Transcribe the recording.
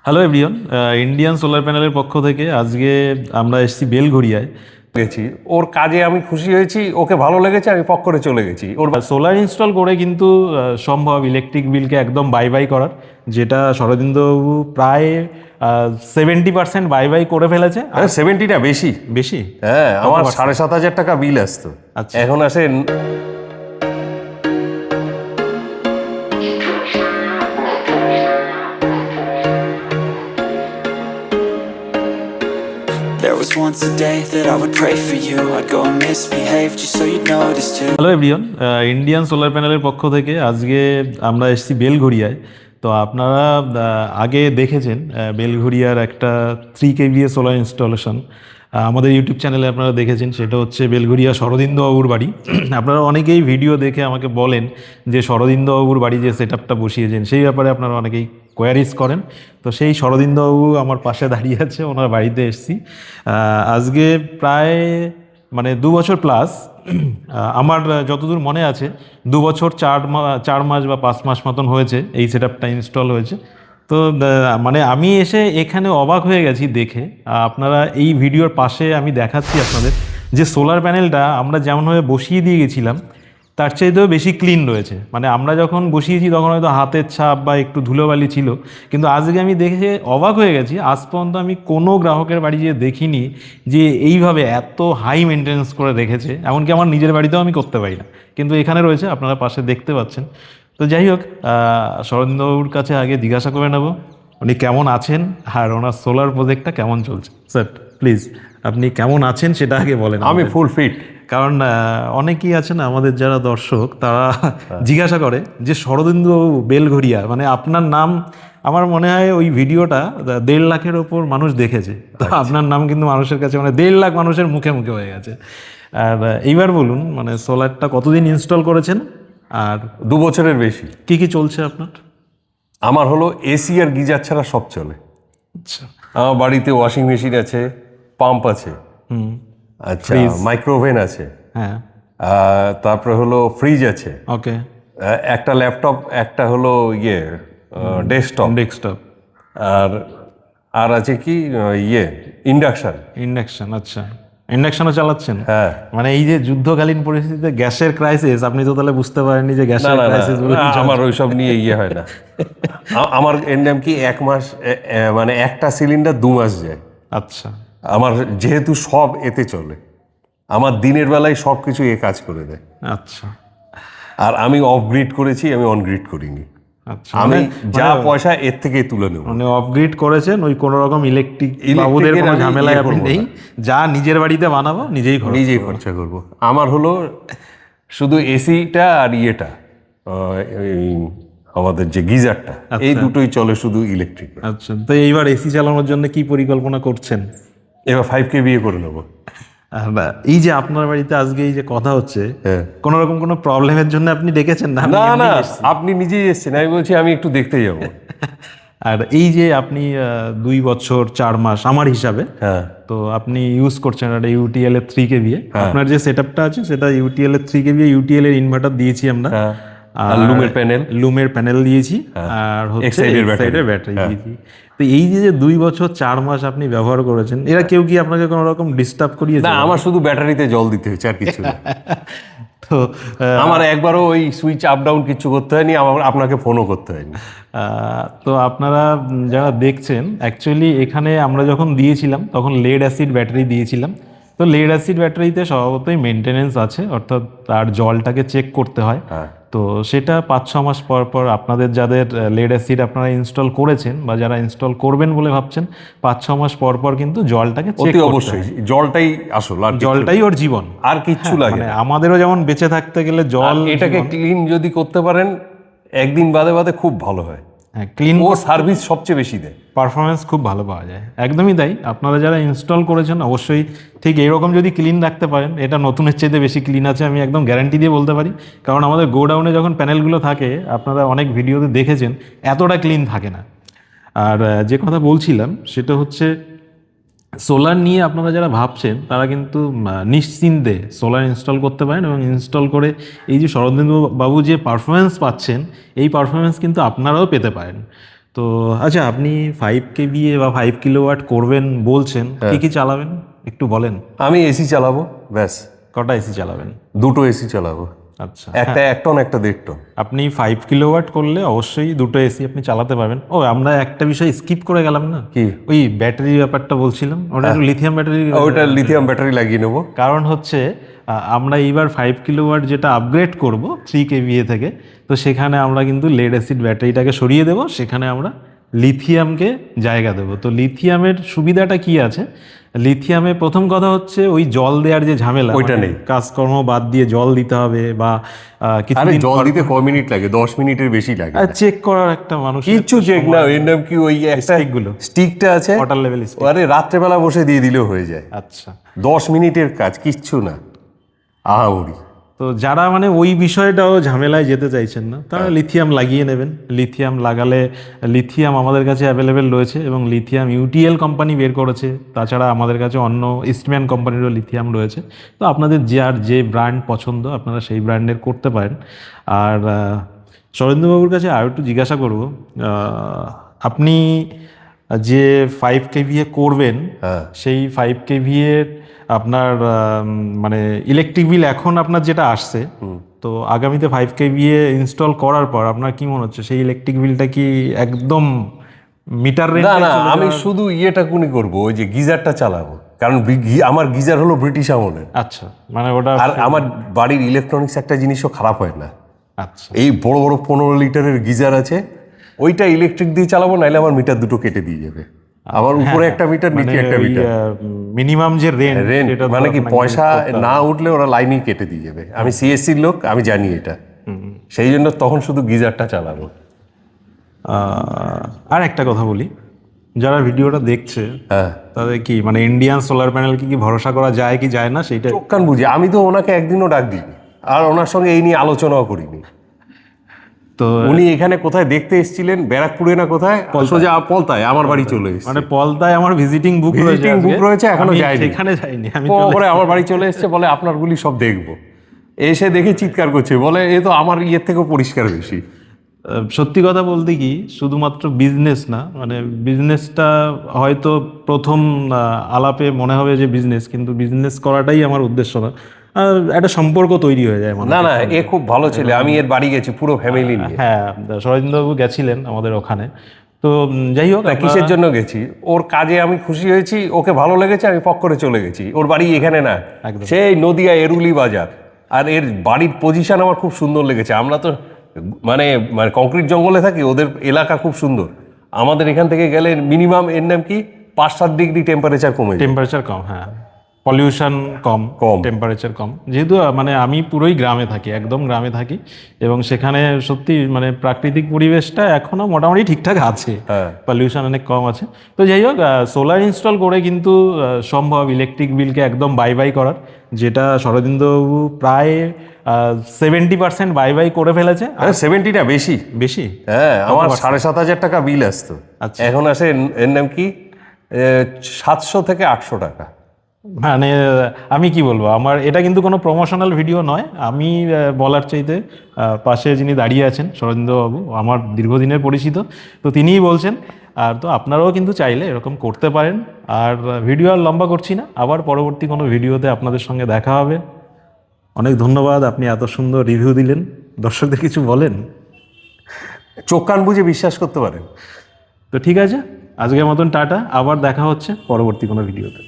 Hello everyone, Indian solar প্যানেলের পক্ষ থেকে আজকে আমরা এসেছি বেলঘড়িয়ায়। গেছি ওর কাজে আমি খুশি হয়েছি, ওকে ভালো লেগেছে, আমি পক করে চলে গেছি ওর সোলার ইনস্টল করে কিন্তু সম্ভব ইলেকট্রিক বিলকে একদম বাই বাই করার, যেটা শরদিন্দুবাবু প্রায় 70% বাই বাই করে ফেলেছে। 70টা বেশি বেশি? হ্যাঁ, আমার কত percent? 7,500 টাকা বিল আসতো, আচ্ছা। এখন আসে There was once a day that I would pray for you. I'd go and misbehave just so you'd notice too. Hello everyone, Indian solar প্যানেলের পক্ষ থেকে আজকে আমরা এসেছি বেলঘড়িয়ায়। তো আপনারা আগে দেখেছেন বেলঘড়িয়ার একটা 3 kVA সোলার ইনস্টলেশন আমাদের ইউটিউব চ্যানেলে আপনারা দেখেছেন। সেটা হচ্ছে বেলঘড়িয়া শরদিন্দুবাবুর বাড়ি। আপনারা অনেকেই ভিডিও দেখে আমাকে বলেন যে শরদিন্দুবাবুর বাড়ি যে সেট আপটা বসিয়েছেন সেই ব্যাপারে আপনারা অনেকেই কোয়ারিজ করেন। তো সেই শরদিন্দুবাবু আমার পাশে দাঁড়িয়ে আছে, ওনার বাড়িতে এসেছি আজকে প্রায় 2 বছর প্লাস। আমার যতদূর মনে আছে 2 বছর 4 মাস বা 5 মাস মতন হয়েছে এই সেট আপটা ইনস্টল হয়েছে। তো আমি এসে এখানে অবাক হয়ে গেছি দেখে। আপনারা এই ভিডিওর পাশে আমি দেখাচ্ছি আপনাদের যে সোলার প্যানেলটা আমরা যেমনভাবে বসিয়ে দিয়ে গেছিলাম তার চাইতেও বেশি ক্লিন রয়েছে। আমরা যখন বসিয়েছি তখন হয়তো হাতের ছাপ বা একটু ধুলোবালি ছিল, কিন্তু আজকে আমি দেখে অবাক হয়ে গেছি। আজ পর্যন্ত আমি কোনো গ্রাহকের বাড়ি যেয়ে দেখিনি যে এইভাবে এত হাই মেনটেন্যান্স করে রেখেছে। এমনকি আমার নিজের বাড়িতেও আমি করতে পারি না, কিন্তু এখানে রয়েছে, আপনারা পাশে দেখতে পাচ্ছেন। তো যাই হোক, শরদিন্দুবাবুর কাছে আগে জিজ্ঞাসা করে নেব উনি কেমন আছেন আর ওনার সোলার প্রজেক্টটা কেমন চলছে। স্যার প্লিজ আপনি কেমন আছেন সেটা আগে বলেন। আমি ফুল ফিট। কারণ অনেকেই আছেন আমাদের যারা দর্শক, তারা জিজ্ঞাসা করে যে শরদিন্দুবাবু বেলঘড়িয়া, আপনার নাম, আমার মনে হয় ওই ভিডিওটা 1.5 লাখের ওপর মানুষ দেখেছে। তো আপনার নাম কিন্তু মানুষের কাছে 1.5 লাখ মানুষের মুখে মুখে হয়ে গেছে। আর এইবার বলুন সোলারটা কতদিন ইনস্টল করেছেন আর 2 বছরের বেশি। কি কি চলছে আপনার? আমার হলো এসি আর গিজার ছাড়া সব চলে। আচ্ছা। আমার বাড়িতে ওয়াশিং মেশিন আছে, পাম্প আছে, আচ্ছা, মাইক্রোওভেন আছে, হ্যাঁ, তারপরে হলো ফ্রিজ আছে, ওকে, একটা ল্যাপটপ, একটা হলো ডেস্কটপ, আর আর আছে কি ইন্ডাকশন। আচ্ছা, ইন্ডাকশনও চালাচ্ছেন? হ্যাঁ। এই যে যুদ্ধকালীন পরিস্থিতিতে গ্যাসের ক্রাইসিস, আপনি তো তাহলে বুঝতে পারেননি যে গ্যাসের ক্রাইসিস আমার ওইসব নিয়ে হয় না। আমার এর নাম কি 1 মাস, একটা সিলিন্ডার 2 মাস যায়। আচ্ছা। আমার যেহেতু সব এতে চলে, আমার দিনের বেলায় সব কিছু এ কাজ করে দেয়। আচ্ছা। আর আমি অফ গ্রিড করেছি, আমি অন গ্রিড করিনি। আচ্ছা, আমি যা পয়সা এর থেকে তুলে নেব। অফগ্রিড করেছেন, ওই কোনো রকম ইলেকট্রিক বাবুদের কোনো ঝামেলায় আপনি নেই, যা নিজের বাড়িতে বানাবো নিজেই খরচা করব। আমার হলো শুধু এসিটা আর আমাদের যে গিজারটা, এই দুটোই চলে শুধু ইলেকট্রিক। আচ্ছা, তো এইবার এসি চালানোর জন্য কি পরিকল্পনা করছেন? এবার 5K বিয়ে করে নেবো। এই যে আপনার বাড়িতে আজকে এই যে কথা হচ্ছে, কোন রকম কোনো প্রবলেমের জন্য আপনি ডেকেছেন না? না, আপনি নিজেই এসেছেন, আমি বলছি আমি একটু দেখতে যাব। আর এই যে আপনি 2 বছর 4 মাস আমার হিসাবে, হ্যাঁ, তো আপনি ইউজ করছেন একটা ইউটিএল এর 3 kVA। আপনার যে সেটআপটা আছে সেটা ইউটিএল এর 3 kVA, ইউটিএল এর ইনভার্টার দিয়েছি আমরা, আর লুমের প্যানেল দিয়েছি, আর হচ্ছে এক্সাইডের ব্যাটারি দিয়েছি। তো এই যে 2 বছর 4 মাস আপনি ব্যবহার করেছেন, এরা কেউ কি আপনাকে কোনো রকম ডিস্টার্ব করিয়েছে? না, আমার শুধু ব্যাটারিতে জল দিতে হয়েছে, আর কিছু না। তো আমার একবারও ওই সুইচ আপ ডাউন কিছু করতে হয়নি, আপনাকে ফোনও করতে হয়নি। তো আপনারা যারা দেখছেন, অ্যাকচুয়ালি এখানে আমরা যখন দিয়েছিলাম তখন লেড অ্যাসিড ব্যাটারি দিয়েছিলাম। তো লেড অ্যাসিড ব্যাটারিতে স্বভাবতই মেনটেনেন্স আছে, অর্থাৎ তার জলটাকে চেক করতে হয়। তো সেটা 5-6 মাস পর পর আপনাদের যাদের লেড অ্যাসিড আপনারা ইনস্টল করেছেন বা যারা ইনস্টল করবেন বলে ভাবছেন, 5-6 মাস পর পর কিন্তু জলটাকে চেক করতে হয়। অবশ্যই জলটাই আসল, আর জলটাই ওর জীবন, আর কিচ্ছু লাগে না। আমাদেরও যেমন বেঁচে থাকতে গেলে জল, এটাকে ক্লিন যদি করতে পারেন একদিন বাদে বাদে খুব ভালো হয়। ক্লিন ও সার্ভিস সবচেয়ে বেশি দেয়, পারফরমেন্স খুব ভালো পাওয়া যায়। একদমই তাই, আপনারা যারা ইনস্টল করেছেন অবশ্যই ঠিক এইরকম যদি ক্লিন রাখতে পারেন, এটা নতুনের চাইতে বেশি ক্লিন আছে, আমি একদম গ্যারান্টি দিয়ে বলতে পারি। কারণ আমাদের গোডাউনে যখন প্যানেলগুলো থাকে, আপনারা অনেক ভিডিওতে দেখেছেন, এতটা ক্লিন থাকে না। আর যে কথা বলছিলাম সেটা হচ্ছে সোলার নিয়ে আপনারা যারা ভাবছেন তারা কিন্তু নিশ্চিন্তে সোলার ইনস্টল করতে পারেন, এবং ইনস্টল করে এই যে শরদিন্দু বাবু যে পারফরমেন্স পাচ্ছেন, এই পারফরমেন্স কিন্তু আপনারাও পেতে পারেন। তো আচ্ছা, আপনি 5 kVA বা 5 কিলোওয়াট করবেন বলছেন, কি কি চালাবেন একটু বলেন। আমি এসি চালাবো, ব্যাস। কটা এসি চালাবেন? দুটো এসি চালাবো, আচ্ছা, একটা 1 টন একটা 1.5 টন। আপনি 5 কিলোওয়াট করলে অবশ্যই দুটো এসি আপনি চালাতে পারবেন। ও, আমরা একটা বিষয় স্কিপ করে গেলাম না, কি? ওই ব্যাটারি ব্যাপারটা বলছিলাম, ওটা একটু লিথিয়াম ব্যাটারি। ওইটা লিথিয়াম ব্যাটারি লাগিয়ে নেবো। কারণ হচ্ছে আমরা এইবার 5 কিলোওয়াট যেটা আপগ্রেড করব 3 kVA থেকে, তো সেখানে আমরা কিন্তু লেড অ্যাসিড ব্যাটারিটাকে সরিয়ে দেব, সেখানে আমরা লিথিয়ামকে জায়গা দেবো। তো লিথিয়ামের সুবিধাটা কি আছে? লিথিয়ামে প্রথম কথা হচ্ছে ওই জল দেওয়ার যে ঝামেলা, ওইটা মানে নেই। কাজকর্ম বাদ দিয়ে জল দিতে হবে বা আরে কিছুদিন জল দিতে ক মিনিট লাগে? 10 মিনিটের বেশি লাগে। চেক করার একটা মানুষ কিচ্ছু চেক না, এর নাম কি ওই একটা স্টিকগুলো, স্টিকটা আছে, ওয়াটার লেভেল। আরে রাত্রেবেলা বসে দিয়ে দিলেও হয়ে যায়। আচ্ছা, 10 মিনিটের কাজ, কিচ্ছু না, আহামরি। তো যারা মানে ওই বিষয়টাও ঝামেলায় যেতে চাইছেন না, তারা লিথিয়াম লাগিয়ে নেবেন। লিথিয়াম লাগালে, লিথিয়াম আমাদের কাছে অ্যাভেলেবেল রয়েছে এবং লিথিয়াম ইউটিএল কোম্পানি বের করেছে। তাছাড়া আমাদের কাছে অন্য ইস্টম্যান কোম্পানিরও লিথিয়াম রয়েছে। তো আপনাদের যে ব্র্যান্ড পছন্দ আপনারা সেই ব্র্যান্ডের করতে পারেন। আর শরীন্দ্রবাবুর কাছে আর একটু জিজ্ঞাসা করব, আপনি যে 5 kVA করবেন, সেই 5 kVA আপনার মানে ইলেকট্রিক বিল এখন আপনার যেটা আসছে, তো আগামীতে 5 kVA ইনস্টল করার পর আপনার কি মনে হচ্ছে সেই ইলেকট্রিক বিলটা কি একদম মিটার রেট? না না, আমি শুধু ইয়েটা কোনি করবো, ওই যে গিজারটা চালাবো, কারণ আমার গিজার হলো ব্রিটিশ আমলের। আচ্ছা, মানে ওটা আর আমার বাড়ির ইলেকট্রনিক্স একটা জিনিসও খারাপ হয় না। আচ্ছা, এই বড় বড় 15 লিটারের গিজার আছে, ওইটা ইলেকট্রিক দিয়ে চালাবো, নাইলে আমার মিটার দুটো কেটে দিয়ে যাবে। আমার উপরে একটা মিটার, নিচে একটা মিটার। মিনিমাম যে রেন্ট, মানে কি পয়সা না উঠলে ওরা লাইনই কেটে দিয়ে যাবে। আমি সিএসসির লোক, আমি জানি এটা, সেই জন্য তখন শুধু গিজারটা চালাবো। আর একটা কথা বলি, যারা ভিডিওটা দেখছে তাদের কি মানে ইন্ডিয়ান সোলার প্যানেল কি ভরসা করা যায় কি যায় না, সেইটা চোখ কান বুঝি। আমি তো ওনাকে একদিনও ডাক দিইনি, আর ওনার সঙ্গে এই নিয়ে আলোচনাও করিনি। তো উনি এখানে কোথায় দেখতে এসেছিলেন, ব্যারাকপুরে না কোথায়, সোজা পলতায় আমার বাড়ি চলে এসেছে। মানে পলতায় আমার ভিজিটিং বুক রয়েছে, এখনো যায়নি, সেখানে যাইনি আমি। পরে আমার বাড়ি চলে এসেছে, বলে আপনারগুলি সব দেখবো। এসে দেখে চিৎকার করছে, বলে এ তো আমার ইয়ের থেকেও পরিষ্কার বেশি। সত্যি কথা বলতে কি, শুধুমাত্র বিজনেস না, মানে বিজনেসটা হয়তো প্রথম আলাপে মনে হবে যে বিজনেস, কিন্তু বিজনেস করাটাই আমার উদ্দেশ্য না। একটা সম্পর্ক তৈরি হয়ে যায়। না না, এ খুব ভালো ছেলে, আমি এর বাড়ি গেছি পুরো ফ্যামিলি নিয়ে। হ্যাঁ, শরদিন্দবাবু গেছিলেন আমাদের ওখানে। তো যাই হোক, কিসের জন্য গেছি, ওর কাজে আমি খুশি হয়েছি, ওকে ভালো লেগেছে, আমি পক করে চলে গেছি। ওর বাড়ি এখানে না, সেই নদিয়া এরুলি বাজার। আর এর বাড়ির পজিশন আমার খুব সুন্দর লেগেছে। আমরা তো মানে মানে কংক্রিট জঙ্গলে থাকি, ওদের এলাকা খুব সুন্দর। আমাদের এখান থেকে গেলে মিনিমাম এর নাম কি 5-7 ডিগ্রি টেম্পারেচার কমে যায়। টেম্পারেচার কম, হ্যাঁ, পলিউশন কম, টেম্পারেচার কম। যেহেতু মানে আমি পুরোই গ্রামে থাকি, একদম গ্রামে থাকি, এবং সেখানে সত্যি মানে প্রাকৃতিক পরিবেশটা এখনো মোটামুটি ঠিকঠাক আছে, পলিউশন অনেক কম আছে। তো যাই হোক, সোলার ইনস্টল করে কিন্তু সম্ভব ইলেকট্রিক বিলকে একদম বাই করার, যেটা শরদিন্দবাবু প্রায় 70% বাই করে ফেলেছে। 70 না, বেশি বেশি। হ্যাঁ, আমার 7,500 টাকা বিল আসতো, এখন আসে এর নাম কি 700 থেকে 800 টাকা। মানে আমি কি বলবো, আমার এটা কিন্তু কোনো প্রমোশনাল ভিডিও নয়। আমি বলার চাইতে পাশে যিনি দাঁড়িয়ে আছেন শরদিন্দবাবু, আমার দীর্ঘদিনের পরিচিত, তো তিনিই বলছেন। আর তো আপনারাও কিন্তু চাইলে এরকম করতে পারেন। আর ভিডিও আর লম্বা করছি না, আবার পরবর্তী কোনো ভিডিওতে আপনাদের সঙ্গে দেখা হবে। অনেক ধন্যবাদ, আপনি এত সুন্দর রিভিউ দিলেন। দর্শকদের কিছু বলেন। চোখ কান বুঝে বিশ্বাস করতে পারেন। তো ঠিক আছে, আজকের মতন টাটা, আবার দেখা হচ্ছে পরবর্তী কোনো ভিডিওতে।